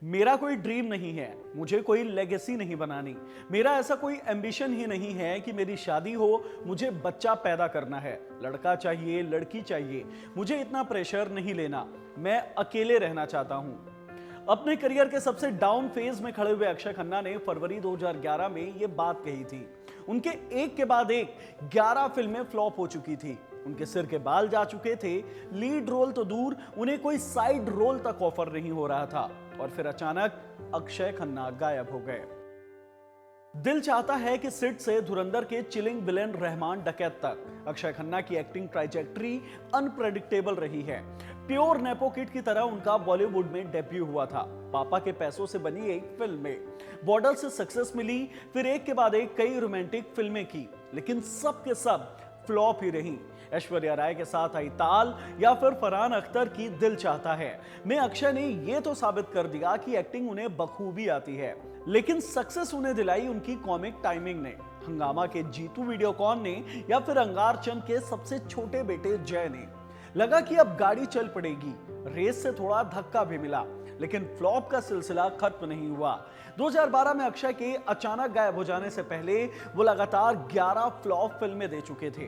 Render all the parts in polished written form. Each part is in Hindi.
मेरा कोई ड्रीम नहीं है, मुझे कोई लेगेसी नहीं बनानी। मेरा ऐसा कोई एम्बिशन ही नहीं है कि मेरी शादी हो, मुझे बच्चा पैदा करना है। लड़का चाहिए, लड़की चाहिए, मुझे इतना प्रेशर नहीं लेना। मैं अकेले रहना चाहता हूं। अपने करियर के सबसे डाउन फेज में खड़े हुए अक्षय खन्ना ने फरवरी 2011 में यह बात कही थी। उनके एक के बाद एक 11 फिल्में फ्लॉप हो चुकी थी। उनके सिर के बाल जा चुके थे। लीड रोल तो दूर, उन्हें कोई साइड रोल तक ऑफर नहीं हो रहा था। और फिर अचानक अक्षय खन्ना गायब हो गए। दिल चाहता है कि सिड से धुरंधर के चिलिंग विलेन रहमान डकैत तक अक्षय खन्ना की एक्टिंग ट्राइजेक्टरी अनप्रेडिक्टेबल रही है। प्योर नेपो किड की तरह उनका बॉलीवुड में डेब्यू हुआ था। पापा के पैसों से बनी एक फिल्म में बॉर्डर से सक्सेस मिली, फिर एक के बाद एक कई रोमांटिक फिल्में की, लेकिन सब के सब फ्लॉप ही रही। ऐश्वर्या राय के साथ आई ताल या फिर फरहान अख्तर की दिल चाहता है में अक्षय ने यह तो साबित कर दिया कि एक्टिंग उन्हें बखूबी आती है, लेकिन सक्सेस उन्हें दिलाई उनकी कॉमिक टाइमिंग ने। हंगामा के जीतू वीडियोकॉन ने या फिर अंगार चंद के सबसे छोटे बेटे जय ने। लगा कि अब गाड़ी चल पड़ेगी, रेस से थोड़ा धक्का भी मिला, लेकिन फ्लॉप का सिलसिला खत्म नहीं हुआ। 2012 में अक्षय के अचानक गायब हो जाने से पहले वो लगातार 11 फ्लॉप फिल्में दे चुके थे।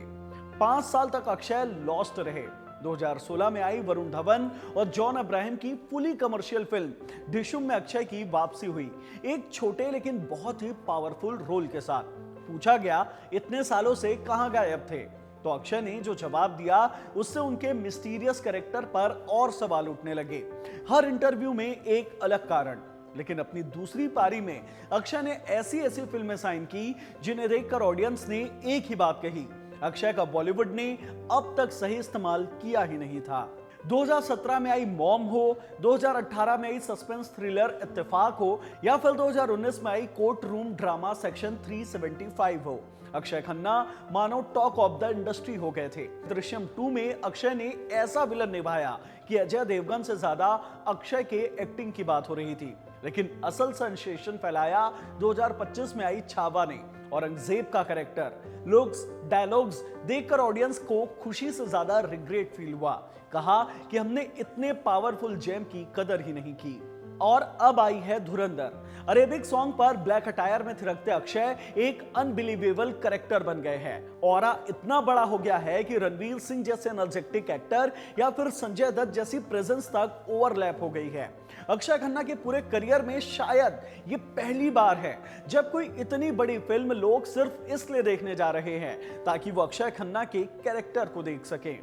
5 साल तक अक्षय लॉस्ट रहे। 2016 में आई वरुण धवन और जॉन अब्राहम की फुली कमर्शियल फिल्म डिशुम में अक्षय की वापसी हुई, एक छोटे लेकिन बहुत ही पावरफुल रोल के साथ। पूछा गया इतने सालों से कहां गायब थे, तो अक्षय ने जो जवाब दिया उससे उनके मिस्टीरियस कैरेक्टर पर और सवाल उठने लगे। हर इंटरव्यू में एक अलग कारण, लेकिन अपनी दूसरी पारी में अक्षय ने ऐसी ऐसी फिल्में साइन की जिन्हें देखकर ऑडियंस ने एक ही बात कही, अक्षय का बॉलीवुड ने अब तक सही इस्तेमाल किया ही नहीं था। 2017 में आई मॉम हो, 2018 में आई सस्पेंस थ्रिलर इत्तेफाक हो, या फिर 2019 में आई कोर्ट रूम ड्रामा सेक्शन 375 हो, अक्षय खन्ना मानो टॉक ऑफ द इंडस्ट्री हो गए थे। दृश्यम 2 में अक्षय ने ऐसा विलन निभाया कि अजय देवगन से ज्यादा अक्षय के एक्टिंग की बात हो रही थी। लेकिन असल सेंसेशन फैलाया 2025 में आई छावा ने। औरंगजेब का कैरेक्टर, लुक्स, डायलॉग्स देखकर ऑडियंस को खुशी से ज्यादा रिग्रेट फील हुआ। कहा कि हमने इतने पावरफुल जेम की कदर ही नहीं की। और अब आई है धुरंधर। अरेबिक सॉन्ग पर ब्लैक अटायर में थिरकते अक्षय एक अनबिलीवेबल कैरेक्टर बन गए हैं। ऑरा इतना बड़ा हो गया है कि रणवीर सिंह जैसे एनर्जेटिक एक्टर या फिर संजय दत्त जैसी प्रेजेंस तक ओवरलैप हो गई है। अक्षय खन्ना के पूरे करियर में शायद ये पहली बार है जब कोई इतनी बड़ी फिल्म लोग सिर्फ इसलिए देखने जा रहे हैं ताकि वो अक्षय खन्ना के कैरेक्टर को देख सकें।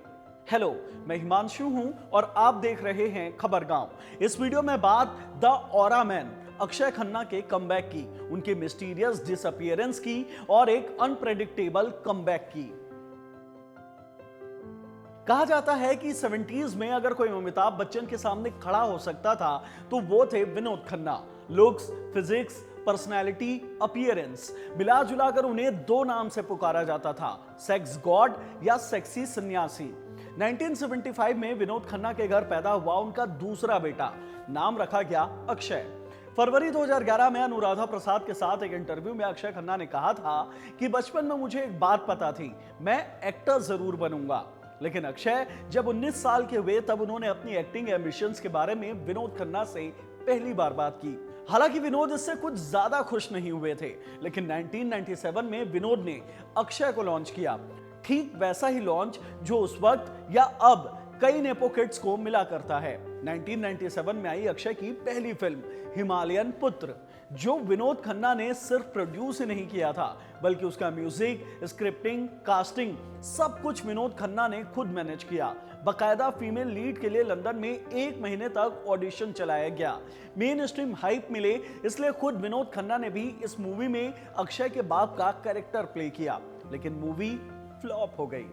हेलो, मैं हिमांशु हूं और आप देख रहे हैं खबर गांव। इस वीडियो में बात the aura man Akshay Khanna के कमबैक की, उनके मिस्टीरियस डिसअपीयरेंस की और एक अनप्रेडिक्टेबल कमबैक की। कहा जाता है कि 70s में अगर कोई अमिताभ बच्चन के सामने खड़ा हो सकता था तो वो थे Vinod Khanna. Looks, physics, personality, appearance मिला जुलाकर उन्हें 2 नाम से पुकारा जाता था, सेक्स गॉड या सेक्सी सन्यासी। 1975 में विनोद खन्ना के घर पैदा हुआ उनका दूसरा बेटा, नाम रखा गया अक्षय। फरवरी 2011 में अनुराधा प्रसाद के साथ एक इंटरव्यू में अक्षय खन्ना ने कहा था कि बचपन में मुझे एक बात पता थी, मैं एक्टर जरूर बनूंगा। लेकिन अक्षय जब 19 साल के हुए तब उन्होंने अपनी एक्टिंग एम्बिशंस के बारे में विनोद खन्ना से पहली बार बात की। हालांकि विनोद इससे कुछ ज्यादा खुश नहीं हुए थे, लेकिन 1997 में विनोद ने अक्षय को लॉन्च किया, ठीक वैसा ही लॉन्च जो उस वक्त या अब कई नेपो किड्स को मिला करता है। 1997 में आई अक्षय की पहली फिल्म हिमालयन पुत्र, जो विनोद खन्ना ने सिर्फ प्रोड्यूस ही नहीं किया था बल्कि उसका म्यूजिक, स्क्रिप्टिंग, कास्टिंग सब कुछ विनोद खन्ना ने खुद मैनेज किया। बकायदा फीमेल लीड के लिए लंदन में 1 महीने तक ऑडिशन चलाया गया। मेन स्ट्रीम हाइप मिले इसलिए खुद विनोद खन्ना ने भी इस मूवी में अक्षय के बाप का कैरेक्टर प्ले किया, लेकिन मूवी फ्लॉप हो गई।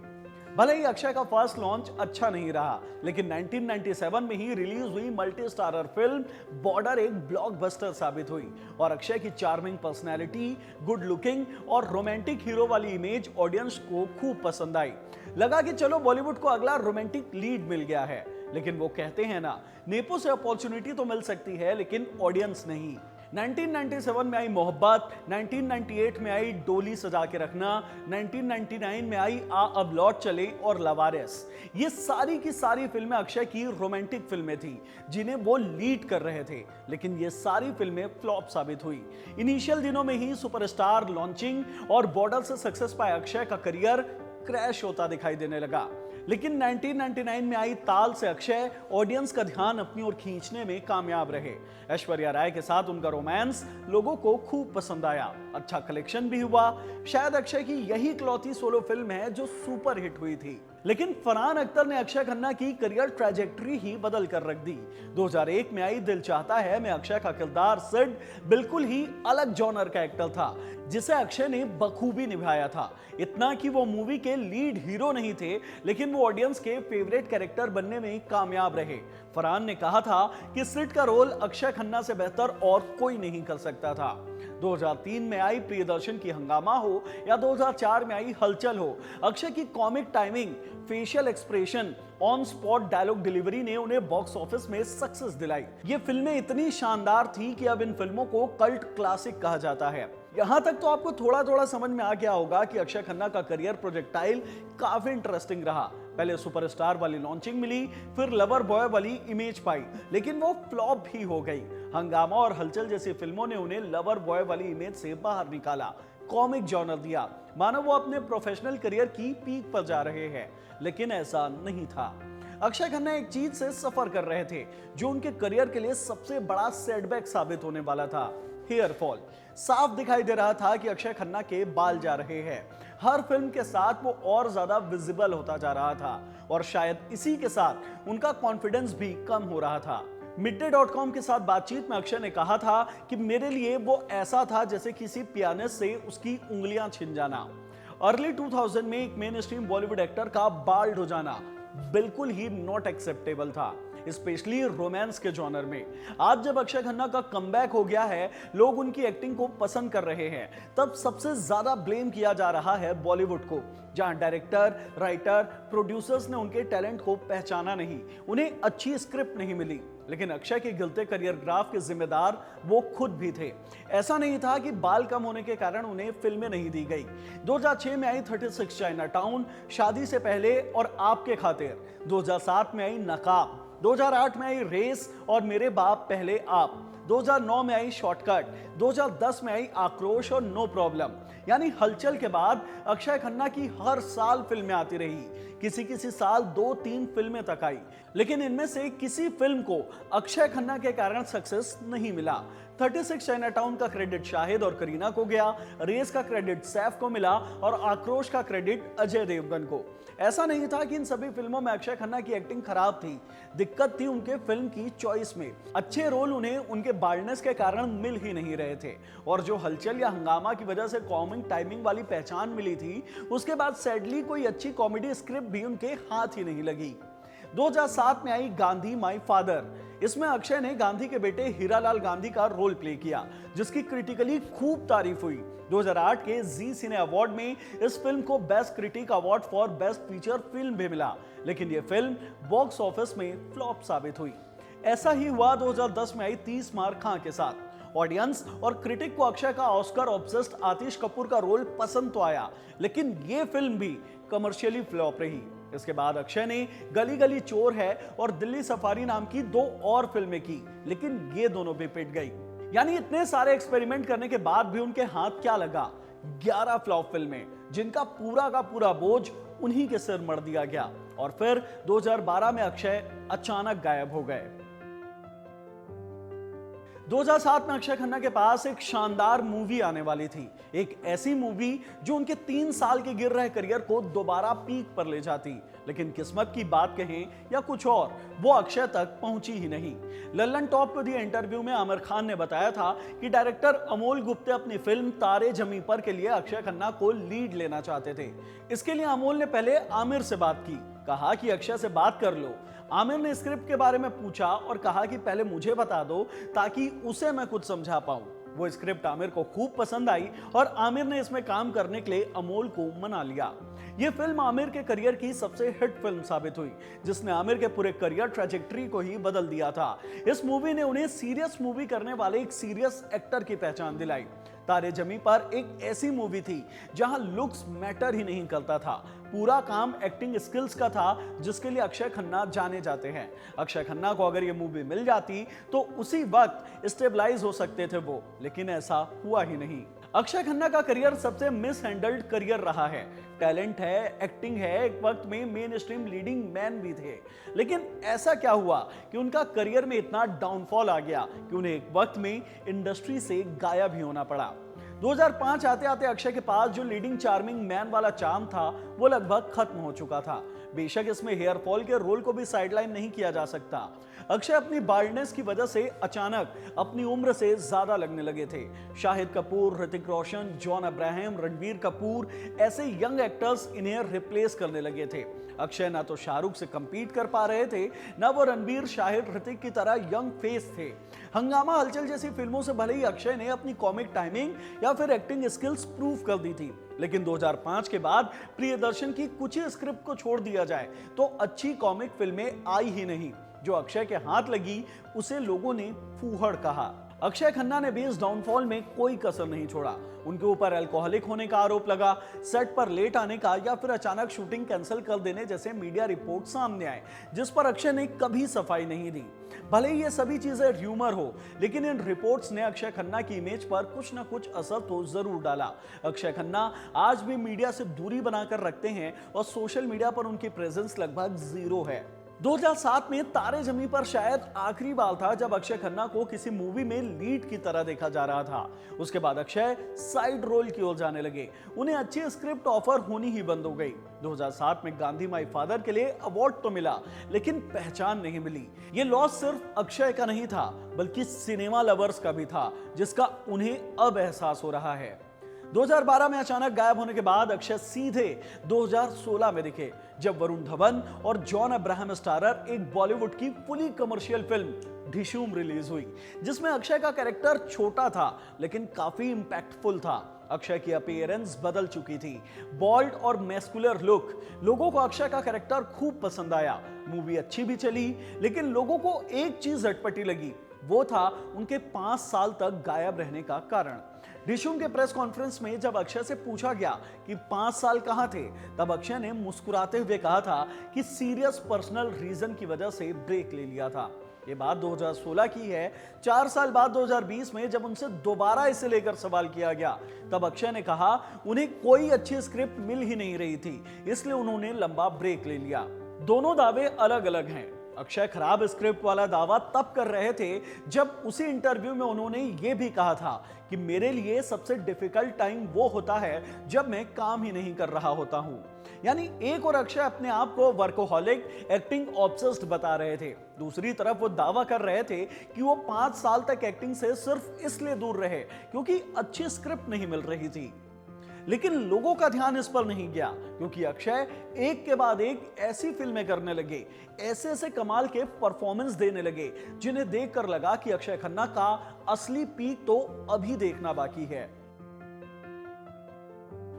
भले ही अक्षय का फर्स्ट लॉन्च अच्छा नहीं रहा, लेकिन 1997 में ही रिलीज हुई मल्टी स्टारर फिल्म बॉर्डर एक ब्लॉकबस्टर साबित हुई और अक्षय की चार्मिंग पर्सनैलिटी, गुड लुकिंग और रोमांटिक हीरो वाली इमेज ऑडियंस को खूब पसंद आई। लगा कि चलो बॉलीवुड को अगला रोमांटिक लीड मिल गया है, लेकिन वो कहते हैं ना, नेपो से अपॉर्चुनिटी तो मिल सकती है लेकिन ऑडियंस नहीं। 1997 में आई मोहब्बत, 1998 में आई डोली सजा के रखना, 1999 में आई आ अब लौट चले और लवारिस। ये सारी की सारी फिल्में अक्षय की रोमांटिक फिल्में थी जिन्हें वो लीड कर रहे थे, लेकिन ये सारी फिल्में फ्लॉप साबित हुई। इनिशियल दिनों में ही सुपरस्टार लॉन्चिंग और बॉर्डर से सक्सेस पाए अक्षय का करियर क्रैश होता दिखाई देने लगा। लेकिन 1999 में आई ताल से अक्षय ऑडियंस का ध्यान अपनी ओर खींचने में कामयाब रहे। ऐश्वर्या राय के साथ उनका रोमांस लोगों को खूब पसंद आया, अच्छा कलेक्शन भी हुआ। शायद अक्षय की यही इकलौती सोलो फिल्म है जो सुपर हिट हुई थी। लेकिन फरहान अख्तर ने अक्षय खन्ना की करियर ट्रैजेक्टरी ही बदल कर रख दी। 2001 में आई दिल चाहता है में अक्षय का किरदार सिड बिल्कुल ही अलग जॉनर का एक्टर था जिसे अक्षय ने बखूबी निभाया था। इतना कि वो मूवी के लीड हीरो नहीं थे, लेकिन वो ऑडियंस के फेवरेट कैरेक्टर बनने में कामयाब रहे। फरहान ने कहा था कि सिड का रोल अक्षय खन्ना से बेहतर और कोई नहीं कर सकता था। 2003 में आई प्रियदर्शन की हंगामा हो या 2004 में आई हलचल हो, अक्षय की comic timing, facial expression, on spot dialogue delivery ने उन्हें बॉक्स ऑफिस में सक्सेस दिलाई। ये फिल्में इतनी शानदार थी कि अब इन फिल्मों को कल्ट क्लासिक कहा जाता है। यहां तक तो आपको थोड़ा थोड़ा समझ में आ गया होगा कि अक्षय खन्ना का करियर प्रोजेक्टाइल काफी इंटरेस्टिंग रहा। पहले सुपरस्टार वाली लॉन्चिंग मिली, फिर लवर बॉय वाली इमेज पाई, लेकिन वो फ्लॉप भी हो गई। हंगामा और हलचल जैसी फिल्मों ने उन्हें लवर बॉय वाली इमेज से बाहर निकाला, कॉमिक जॉनर दिया, मानो वो अपने प्रोफेशनल करियर की पीक पर जा रहे हैं, लेकिन ऐसा नहीं था। अक्षय खन्ना एक चीज से सफर कर रहे थे जो उनके करियर के लिए सबसे बड़ा सेटबैक साबित होने वाला था, हेयर फॉल। साफ दिखाई दे रहा था कि अक्षय खन्ना के बाल जा रहे हैं। हर फिल्म के साथ वो और ज्यादा विजिबल होता जा रहा था और शायद इसी के साथ उनका कॉन्फिडेंस भी कम हो रहा था। midday.com के साथ बातचीत में अक्षय ने कहा था कि मेरे लिए वो ऐसा था जैसे किसी पियानिस्ट से उसकी उंगलियां छिन जाना। अर्ली 2000 में एक मेन स्ट्रीम बॉलीवुड एक्टर का बाल्ड हो जाना बिल्कुल ही नॉट एक्सेप्टेबल था, स्पेशली रोमांस के जॉनर में। आज जब अक्षय खन्ना का कमबैक हो गया है, लोग उनकी एक्टिंग को पसंद कर रहे हैं, तब सबसे ज्यादा ब्लेम किया जा रहा है बॉलीवुड को, जहां डायरेक्टर, राइटर, प्रोड्यूसर्स ने उनके टैलेंट को पहचाना नहीं, उन्हें अच्छी स्क्रिप्ट नहीं मिली। लेकिन अक्षय के गिरते करियर ग्राफ के जिम्मेदार वो खुद भी थे। ऐसा नहीं था कि बाल कम होने के कारण उन्हें फिल्में नहीं दी गई। 2006 में आई 36 चाइना टाउन, शादी से पहले और आपके खातिर। 2007 में आई नकाब, 2008 में आई रेस और मेरे बाप पहले आप, 2009 में आई शॉर्टकट, 2010 में आई आक्रोश और नो प्रॉब्लम। यानी हलचल के बाद अक्षय खन्ना की हर साल फिल्में आती रही, किसी किसी साल 2-3 फिल्में तक आई, लेकिन इनमें से किसी फिल्म को अक्षय खन्ना के कारण सक्सेस नहीं मिला। 36 चाइना टाउन का क्रेडिट शाहिद और करीना को गया, रेस का क्रेडिट सैफ को मिला और आक्रोश का क्रेडिट अजय देवगन को। ऐसा नहीं था कि इन सभी फिल्मों में अक्षय खन्ना की एक्टिंग खराब थी, दिक्कत थी उनके फिल्म की चॉइस में। अच्छे रोल उन्हें उनके बाल्डनेस के कारण मिल ही नहीं रहे थे, और जो हलचल या हंगामा की वजह से कॉमिक टाइमिंग वाली पहचान मिली थी, उसके बाद सैडली कोई अच्छी कॉमेडी स्क्रिप्ट भी उनके हाथ ही नहीं लगी। 2007 में आई गांधी माई फादर। इसमें अक्षय ने गांधी के बेटे हीरालाल गांधी का रोल प्ले किया, जिसकी क्रिटिकली खूब तारीफ हुई। 2008 के जी सिने अवार्ड में इस फिल्म को best critic award for best feature film भी मिला, लेकिन यह फिल्म बॉक्स ऑफिस में फ्लॉप साबित हुई। ऐसा ही हुआ 2010 में आई 30 मार खां के साथ। ऑडियंस और क्रिटिक को अक्षय का ऑस्कर ऑब्सेस्ड आतिश कपूर का रोल पसंद तो आया, लेकिन यह फिल्म भी कमर्शियली फ्लॉप रही। इसके बाद अक्षय ने गली गली चोर है और दिल्ली सफारी नाम की 2 और फिल्में की, लेकिन ये दोनों भी पिट गई। यानी इतने सारे एक्सपेरिमेंट करने के बाद भी उनके हाथ क्या लगा? 11 फ्लॉप फिल्में, जिनका पूरा का पूरा बोझ उन्हीं के सिर मढ़ दिया गया। और फिर 2012 में अक्षय अचानक गायब हो गए। 2007 में अक्षय खन्ना के पास एक शानदार मूवी आने वाली थी, एक ऐसी मूवी जो उनके 3 साल के गिर रहे करियर को दोबारा पीक पर ले जाती, लेकिन किस्मत की बात कहें या कुछ और, वो अक्षय तक पहुंची ही नहीं। लल्लन टॉप को दिए इंटरव्यू में आमिर खान ने बताया था कि डायरेक्टर अमोल गुप्ते अपनी फिल्म तारे जमी पर के लिए अक्षय खन्ना को लीड लेना चाहते थे। इसके लिए अमोल ने पहले आमिर से बात की, कहा कि अक्षय से बात कर लो। आमिर ने स्क्रिप्ट के बारे में पूछा और कहा कि पहले मुझे बता दो ताकि उसे मैं कुछ समझा पाऊं। वो स्क्रिप्ट आमिर को खूब पसंद आई और आमिर ने इसमें काम करने के लिए अमोल को मना लिया। ये फिल्म आमिर के करियर की सबसे हिट फिल्म साबित हुई, जिसने आमिर के पूरे करियर ट्रैजेक्टरी को ही बदल दिया था। इस मूवी ने उन्हें सीरियस मूवी करने वाले एक सीरियस एक्टर की पहचान दिलाई। तारे जमी पर एक ऐसी मूवी थी जहां लुक्स मैटर ही नहीं करता था, पूरा काम एक्टिंग स्किल्स का था, जिसके लिए अक्षय खन्ना जाने जाते हैं। अक्षय खन्ना को अगर ये मूवी मिल जाती तो उसी वक्त स्टेबलाइज हो सकते थे वो, लेकिन ऐसा हुआ ही नहीं। अक्षय खन्ना का करियर सबसे मिस हैंडल्ड करियर रहा है। टैलेंट है, एक्टिंग है, एक वक्त में मेन स्ट्रीम लीडिंग मैन भी थे, लेकिन ऐसा क्या हुआ कि उनका करियर में इतना डाउनफॉल आ गया कि उन्हें एक वक्त में इंडस्ट्री से गायब ही होना पड़ा। 2005 आते आते अक्षय के पास जो लीडिंग चार्मिंग मैन वाला चार्म था वो लगभग खत्म हो चुका था। बेशक इसमें हेयर फॉल के रोल को भी साइडलाइन नहीं किया जा सकता। अक्षय अपनी बाल्डनेस की वजह से अचानक अपनी उम्र से ज्यादा लगने लगे थे। शाहिद कपूर, ऋतिक रोशन, जॉन अब्राहम, रणबीर कपूर ऐसे यंग एक्टर्स इन्हें रिप्लेस करने लगे थे। अक्षय ना तो शाहरुख से compete कर पा रहे थे, ना वो रणबीर, शाहिद, ऋतिक की तरह यंग फेस थे। हंगामा, हलचल जैसी फिल्मों से भले ही अक्षय ने अपनी कॉमिक टाइमिंग या फिर एक्टिंग स्किल्स प्रूव कर दी थी, लेकिन 2005 के बाद प्रियदर्शन की कुछ ही स्क्रिप्ट को छोड़ दिया जाए तो अच्छी कॉमिक फिल्में आई ही नहीं। जो अक्षय के हाथ लगी उसे लोगों ने फूहड़ कहा। अक्षय खन्ना ने भी इस डाउनफॉल में कोई कसर नहीं छोड़ा। उनके ऊपर अल्कोहलिक होने का आरोप लगा, सेट पर लेट आने का या फिर अचानक शूटिंग कैंसिल कर देने जैसे मीडिया रिपोर्ट सामने आए, जिस पर अक्षय ने कभी सफाई नहीं दी। भले ही ये सभी चीजें र्यूमर हो, लेकिन इन रिपोर्ट्स ने अक्षय खन्ना की इमेज पर कुछ न कुछ असर तो जरूर डाला। अक्षय खन्ना आज भी मीडिया से दूरी बनाकर रखते हैं और सोशल मीडिया पर उनकी प्रेजेंस लगभग 0 है। 2007 में तारे जमी पर शायद आखिरी बार था जब अक्षय खन्ना को किसी मूवी में लीड की तरह देखा जा रहा था। उसके बाद अक्षय साइड रोल की ओर जाने लगे, उन्हें अच्छी स्क्रिप्ट ऑफर होनी ही बंद हो गई। 2007 में गांधी माई फादर के लिए अवार्ड तो मिला, लेकिन पहचान नहीं मिली। ये लॉस सिर्फ अक्षय का नहीं था, बल्कि सिनेमा लवर्स का भी था, जिसका उन्हें अब एहसास हो रहा है। 2012 में अचानक गायब होने के बाद अक्षय सीधे 2016 में दिखे, जब वरुण धवन और जॉन अब्राहम स्टारर एक बॉलीवुड की फुली कमर्शियल फिल्म ढिशूम रिलीज हुई, जिसमें अक्षय का कैरेक्टर छोटा था लेकिन काफी इंपैक्टफुल था। अक्षय की अपीयरेंस बदल चुकी थी, बॉल्ड और मैस्कुलर लुक। लोगों को अक्षय का कैरेक्टर खूब पसंद आया। मूवी अच्छी भी चली, लेकिन लोगों को एक चीज अटपटी लगी, वो था उनके 5 साल तक गायब रहने का कारण। ढिशूम के प्रेस कॉन्फ्रेंस में जब अक्षय से पूछा गया कि 5 साल कहां थे, तब अक्षय ने मुस्कुराते हुए कहा था कि सीरियस पर्सनल रीजन की वजह से ब्रेक ले लिया था। ये बात 2016 की है। 4 साल बाद 2020 में जब उनसे दोबारा इसे लेकर सवाल किया गया, तब अक्षय ने कहा उन्हें कोई अच्छी स्क्रिप्ट मिल ही नहीं रही थी, इसलिए उन्होंने लंबा ब्रेक ले लिया। दोनों दावे अलग अलग हैं। अक्षय खराब स्क्रिप्ट वाला दावा तब कर रहे थे जब उसी इंटरव्यू में उन्होंने ये भी कहा था कि मेरे लिए सबसे डिफिकल्ट टाइम वो होता है जब मैं काम ही नहीं कर रहा होता हूं। यानी एक और अक्षय अपने आप को वर्कोहॉलिक, एक्टिंग ऑब्सेस्ड बता रहे थे, दूसरी तरफ वो दावा कर रहे थे कि वो 5 साल तक एक्टिंग से सिर्फ इसलिए दूर रहे क्योंकि अच्छी स्क्रिप्ट नहीं मिल रही थी। लेकिन लोगों का ध्यान इस पर नहीं गया, क्योंकि अक्षय एक के बाद एक ऐसी फिल्में करने लगे, ऐसे ऐसे कमाल के परफॉर्मेंस देने लगे, जिन्हें देखकर लगा कि अक्षय खन्ना का असली पीक तो अभी देखना बाकी है।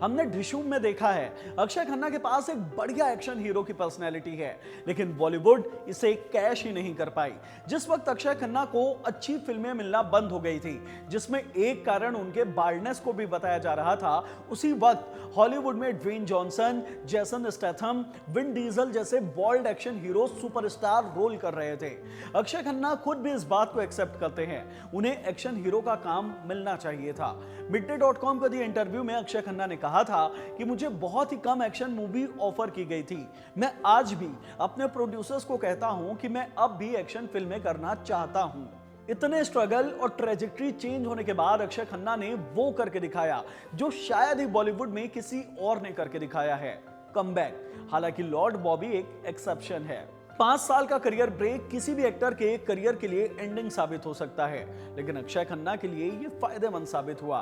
हमने ढिशूम में देखा है अक्षय खन्ना के पास एक बढ़िया एक्शन हीरो की पर्सनैलिटी है, लेकिन बॉलीवुड इसे कैश ही नहीं कर पाई। जिस वक्त अक्षय खन्ना को अच्छी फिल्में मिलना बंद हो गई थी, जिसमें एक कारण उनके बाल्डनेस को भी बताया जा रहा था, उसी वक्त हॉलीवुड में Dwayne Johnson, Jason Statham, Vin Diesel जैसे bold action hero superstar role कर रहे थे। अक्षय खन्ना खुद भी इस बात को एक्सेप्ट करते हैं, उन्हें एक्शन हीरो का काम मिलना चाहिए था। midday.com को दिए इंटरव्यू में अक्षय खन्ना ने कहा था कि मुझे बहुत ही कम एक्शन मूवी ऑफर की गई थी। मैं आज भी अपने प्रोड्यूसर्स को कहता हूं कि मैं अब भी एक्शन फिल्में करना चाहता हूं। इतने स्ट्रगल और ट्रेजेक्टरी चेंज होने के बाद अक्षय खन्ना ने वो करके दिखाया जो शायद ही बॉलीवुड में किसी और ने करके दिखाया है, कमबैक। हालांकि लॉर्ड बॉबी एक एक्सेप्शन है। 5 साल का करियर ब्रेक किसी भी एक्टर के करियर के लिए एंडिंग साबित हो सकता है, लेकिन अक्षय खन्ना के लिए ये फायदेमंद साबित हुआ।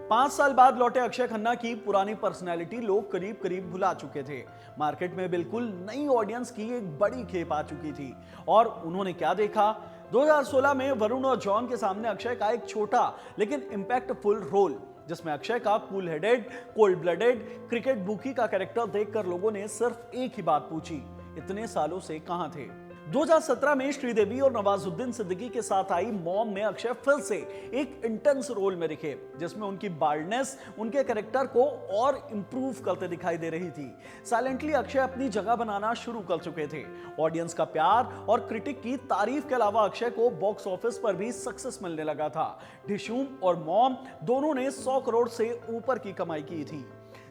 5 साल बाद लौटे अक्षय खन्ना की पुरानी पर्सनैलिटी लोग करीब करीब भुला चुके थे। मार्केट में बिल्कुल नई ऑडियंस की एक बड़ी खेप आ चुकी थी और उन्होंने क्या देखा? 2016 में वरुण और जॉन के सामने अक्षय का एक छोटा लेकिन इंपैक्टफुल रोल, जिसमें अक्षय का cool headed, cold blooded cricket bookie का कैरेक्टर देखकर लोगों ने सिर्फ एक ही बात पूछी, इतने सालों से कहां थे। 2017 में श्रीदेवी और नवाजुद्दीन सिद्दीकी के साथ आई मॉम में अक्षय फिर से एक इंटेंस रोल में दिखे, जिसमें उनकी बाल्डनेस उनके कैरेक्टर को और इंप्रूव करते दिखाई दे रही थी। साइलेंटली अक्षय अपनी जगह बनाना शुरू कर चुके थे। ऑडियंस का प्यार और क्रिटिक की तारीफ के अलावा अक्षय को बॉक्स ऑफिस पर भी सक्सेस मिलने लगा था। डिशूम और मॉम दोनों ने 100 करोड़ से ऊपर की कमाई की थी।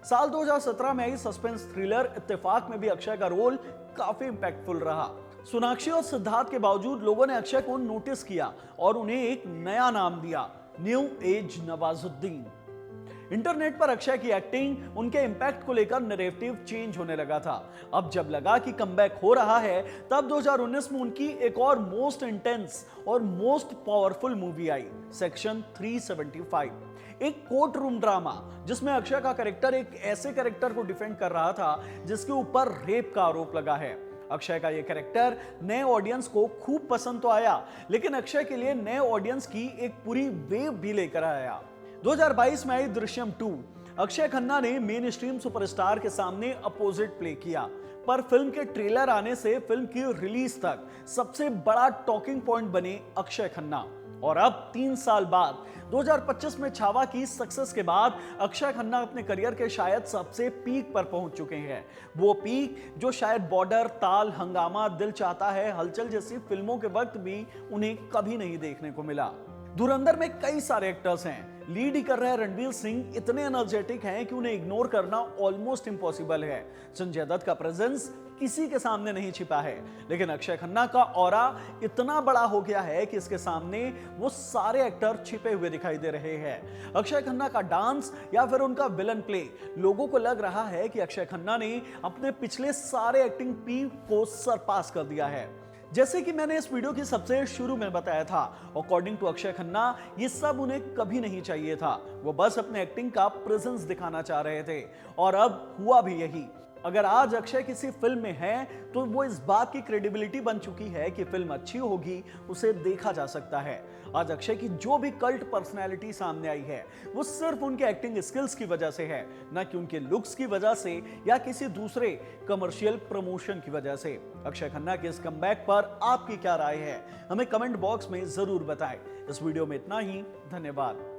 साल 2017 में आई सस्पेंस थ्रिलर इत्तेफाक में भी अक्षय का रोल काफी इंपैक्टफुल रहा। सोनाक्षी और सिद्धार्थ के बावजूद लोगों ने अक्षय को नोटिस किया और उन्हें एक नया नाम दिया, न्यू एज नवाजुद्दीन। इंटरनेट पर अक्षय की एक्टिंग, उनके इंपैक्ट को लेकर नैरेटिव चेंज होने लगा था। अब जब लगा कि कमबैक हो रहा है, तब 2019 में उनकी एक और मोस्ट इंटेंस और मोस्ट पावरफुल मूवी आई, सेक्शन 375, एक कोर्ट रूम ड्रामा, जिसमें अक्षय का कैरेक्टर एक ऐसे कैरेक्टर को डिफेंड कर रहा था जिसके ऊपर रेप का आरोप लगा है। अक्षय का यह कैरेक्टर नए ऑडियंस को खूब पसंद तो आया, लेकिन अक्षय के लिए नए ऑडियंस की एक पूरी वेव भी लेकर आया। 2022 में आई दृश्यम 2। अक्षय खन्ना ने मेन स्ट्रीम सुपरस्टार के सामने अपोजिट प्ले किया, पर फिल्म के ट्रेलर आने से फिल्म की रिलीज तक सबसे बड़ा टॉकिंग पॉइंट बने अक्षय खन्ना। और अब 3 साल बाद 2025 में छावा की सक्सेस के बाद अक्षय खन्ना अपने करियर के शायद सबसे पीक पर पहुंच चुके हैं। वो पीक जो शायद बॉर्डर, ताल, हंगामा, दिल चाहता है, हलचल जैसी फिल्मों के वक्त भी उन्हें कभी नहीं देखने को मिला। धुरंधर में कई सारे एक्टर्स हैं, लीड ही कर रहे रणवीर सिंह इतने एनर्जेटिक हैं कि उन्हें इग्नोर करना ऑलमोस्ट इम्पॉसिबल है। संजय दत्त का प्रेजेंस किसी के सामने नहीं छिपा है, लेकिन अक्षय खन्ना का ऑरा इतना बड़ा हो गया है कि इसके सामने वो सारे एक्टर छिपे हुए दिखाई दे रहे हैं। अक्षय खन्ना का डांस या फिर उनका विलन प्ले, लोगों को लग रहा है कि अक्षय खन्ना ने अपने पिछले सारे एक्टिंग पीक को सरपास कर दिया है। जैसे कि मैंने इस वीडियो की सबसे शुरू में बताया था, अकॉर्डिंग टू अक्षय खन्ना ये सब उन्हें कभी नहीं चाहिए था। वो बस अपने एक्टिंग का प्रेजेंस दिखाना चाह रहे थे, और अब हुआ भी यही। अगर आज अक्षय किसी फिल्म में है तो वो इस बात की क्रेडिबिलिटी बन चुकी है कि फिल्म अच्छी होगी, उसे देखा जा सकता है। आज अक्षय की जो भी कल्ट पर्सनैलिटी सामने आई है, वो सिर्फ उनके एक्टिंग स्किल्स की वजह से है, ना कि उनके लुक्स की वजह से या किसी दूसरे कमर्शियल प्रमोशन की वजह से। अक्षय खन्ना के इस कमबैक पर आपकी क्या राय है, हमें कमेंट बॉक्स में जरूर बताएं। इस वीडियो में इतना ही, धन्यवाद।